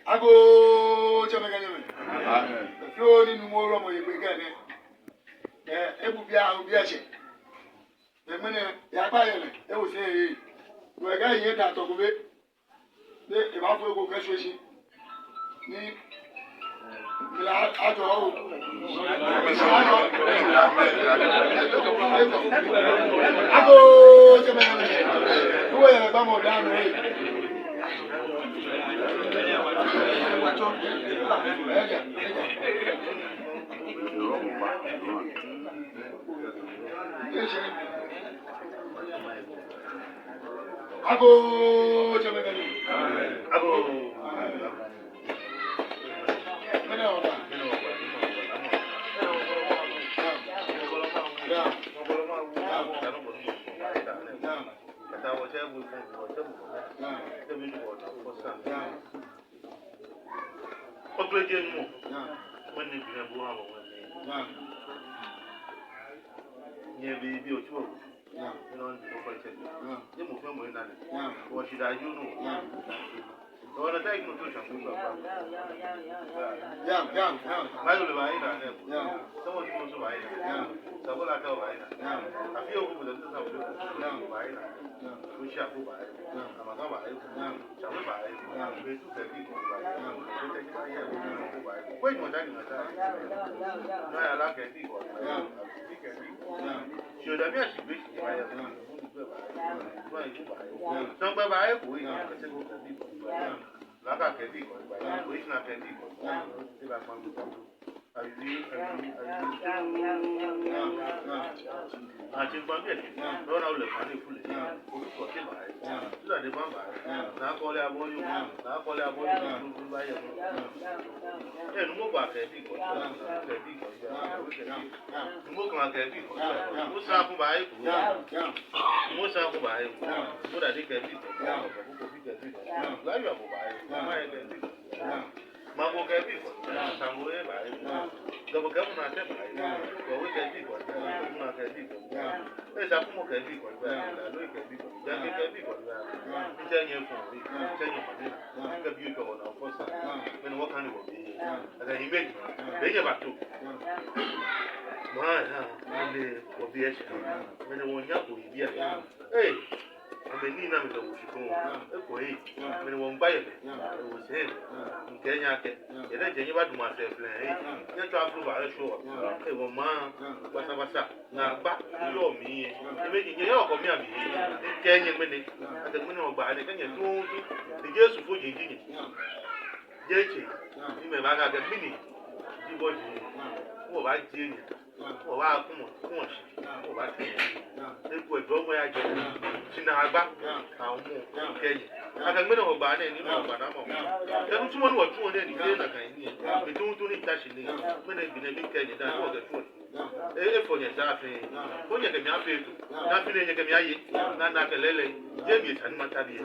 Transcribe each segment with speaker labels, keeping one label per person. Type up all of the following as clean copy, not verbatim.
Speaker 1: Ago chameganyeme. Fio ni numoro mo yebegane. Ebu bia obi ache. Emene ya ba yele. E wo se e. We ga yin da to gobe. Ne e ba fo go kashoshi. Ni la ajo o. Ago chameganyeme. Wo yele ba mo da no e. Ago chamegani. Ago. What should I do? No, I take no tuition. Yeah. I don't know. Someone goes to buy it. So what I tell right now. I feel with a little buy it. We shall go buy it. I'm a buy it. Shall we buy it? We took a people buy it. Wait, what I do. No, I like a people. Should I be a situation? Somebody buy it. We are going to go people. Like I can be, which not can be. If I found the I think one day, don't know the funny fully. So that the one buy. Now call our volume, now call our volume to buy a then move back a big one. Move like a big one. Who's up by? Who's up by? What I think a big one. Like you buy. Mambo can be for some way by the government. But we can be for not can be for there's a more can be for that. We can be for that. We can be for that. 10 years from me, 10 years from me, you can be on our first time. When what kind of be? And then he made they never took. Why, when they will be when they won't have to be. Hey. ameni na me do shiko ekoi me won gba ye wo se nke nya ke ye na jenye ba du ma se plan ye to approve are sure e wo ma basa na gba yo mi e me je yo ko mi abi ke nye me ni ate me no gba ni ke nye tu ti Jesu fo jinjin jeche ni me ba ga ke mini di bo ji wo ba ji ni wo ba kun wo ba ti epo edo mo ya je sina agba àwọn mu keji aka gbe no gba na ni no gba na mo e tu mo ni wo tu ni ni na kan ni e tu ni tashi ni me na bi na bi keji da wo ga tu e fo nye ta fi ko nye ke mi afi tu na fi nye ke mi aye na ke lele je mi tani mata bi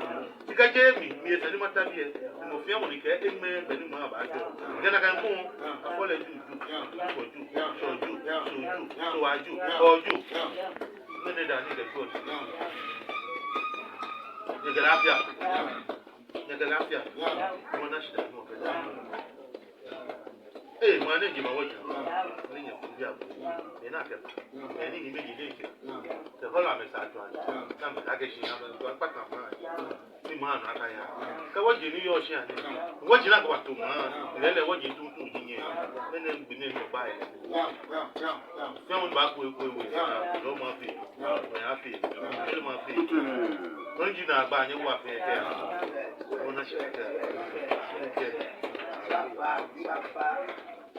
Speaker 1: ti ka je mi tani mata bi mo fi àwọn ni ke e me be ni mo ba jo je na kan mu afole ju so aju oju mene da ni de god ni grafia mo na shida mo pe mo na ji ma wo ja ni nya ku bia ku e na ke ni ni meji de ke te hola me sa twa na me ka ke shi na me to pa ta ma ni ma na aka ya ka wo ji ni yo shi ani wo ji na ko to ma le wo ji tu tu ji nye mene gbi ni mo ba ile fi won ba ku eku ewe lo ma fi o ya fi lo ma fi won ji na agba anyi wa fi ke won na shi ke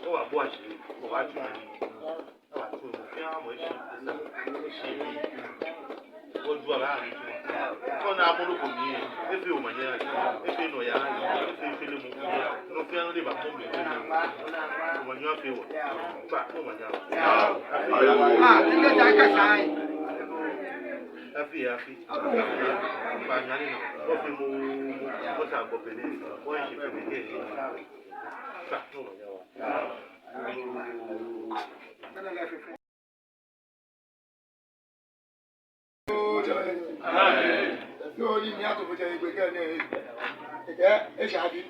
Speaker 1: o wa bo asiri o wa tu ni o wa tu mo fi àwọn shi o ju ara ni ko na amuru ko ni efe o manya efe no ya efe le mu no fi an le ba ko mi o manya fe wo ba ko manya ile ja ka sai afi ba nyani no o fi mu ko ta ko pe ni o shi pe ni ke ba ko manya no ni mi ato fo je igbe ke ni e shabi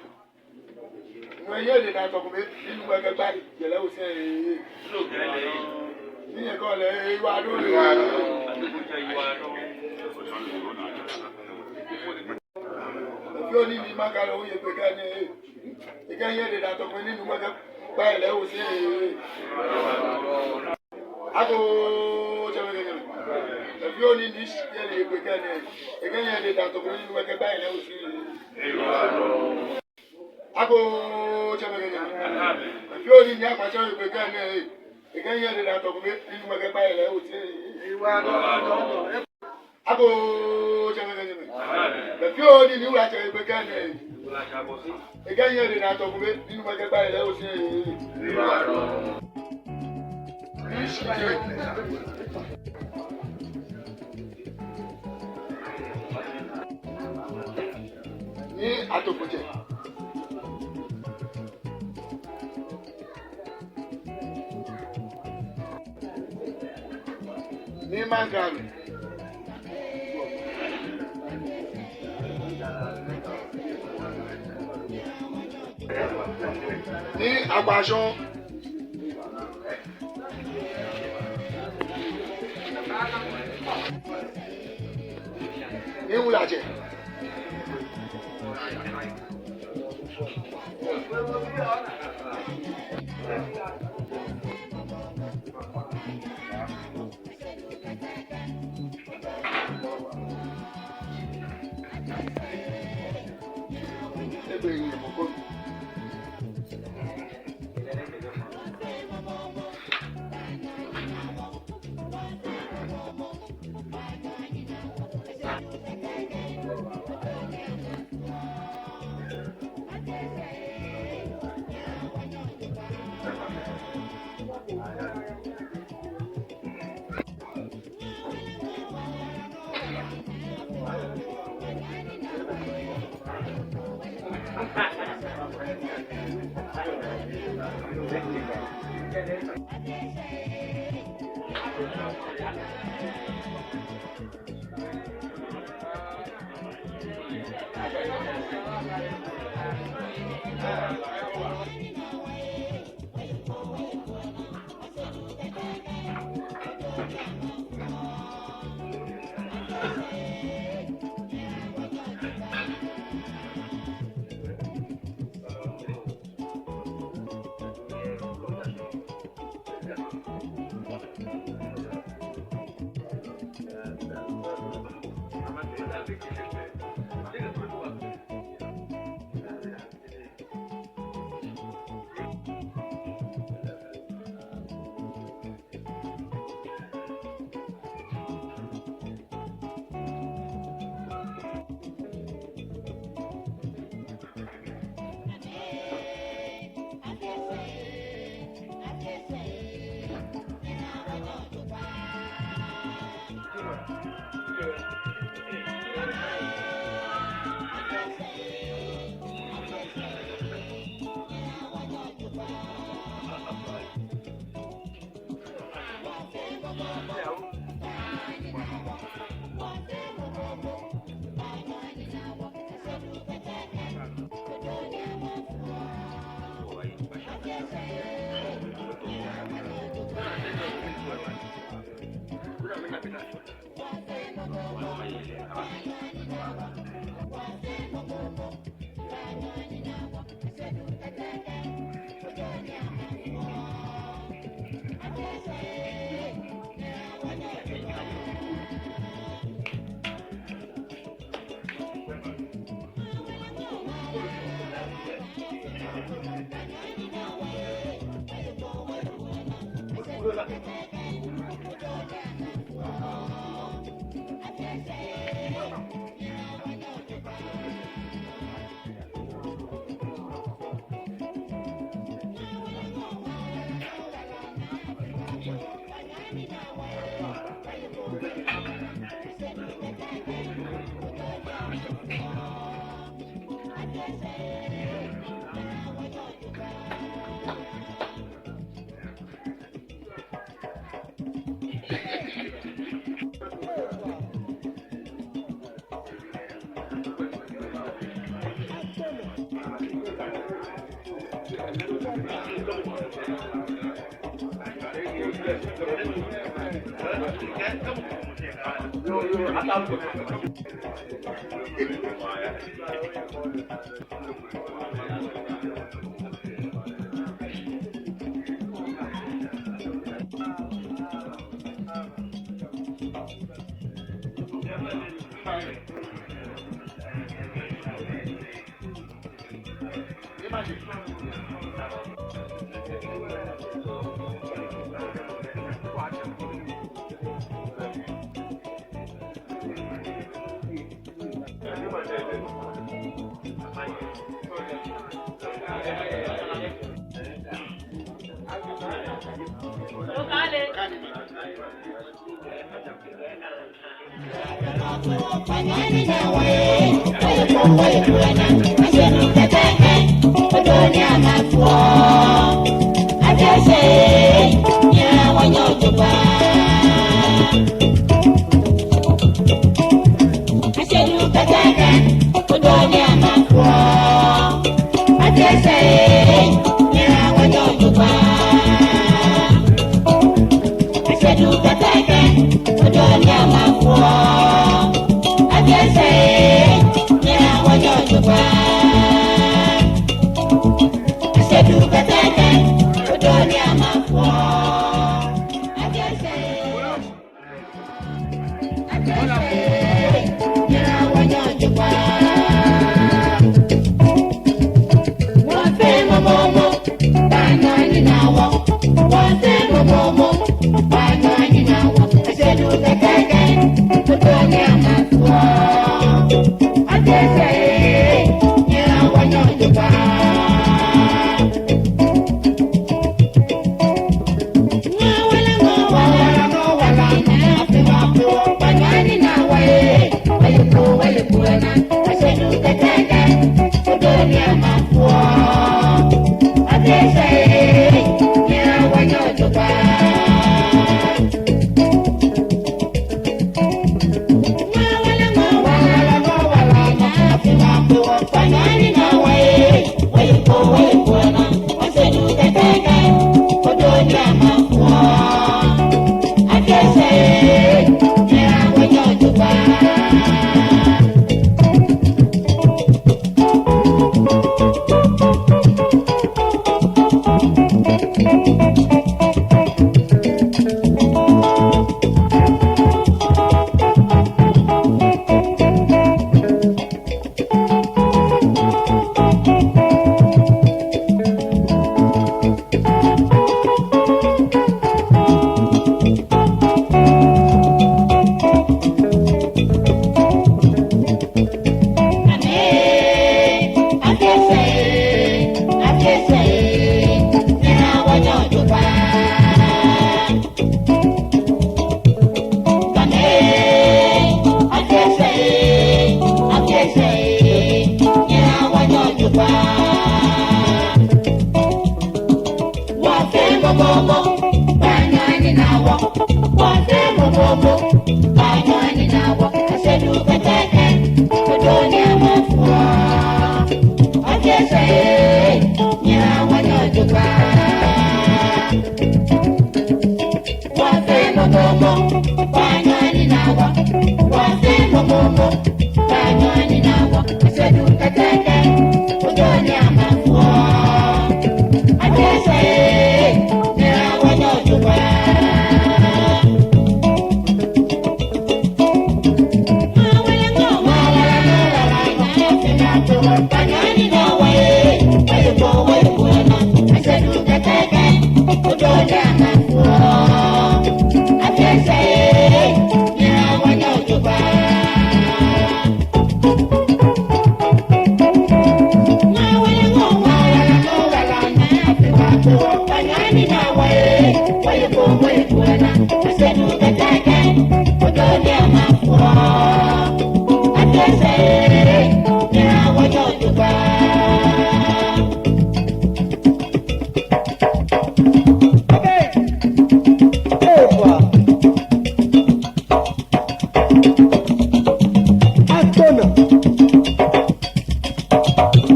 Speaker 1: no ye le na to ko me nínú gbe gba je le o se so gele ni e ko le iwa do le wa ko je iwa do yo ni mi ma ka lo ye gbe ke ni e ke ye le na to ko nínú gbe gba le o se ago if you need this, you again, you don't work a buy now. I go, if you need that, I you again, you don't work a buy now. I go, if you need you like a again, you don't work a buy now. Ni atopuje ni mangaru ni agbajon ni wulaje
Speaker 2: I said,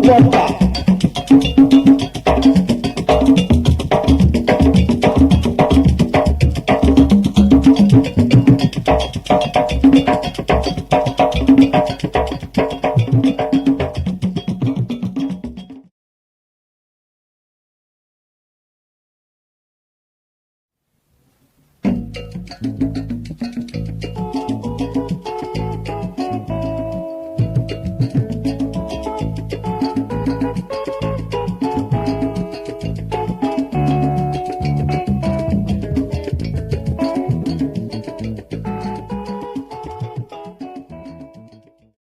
Speaker 2: water.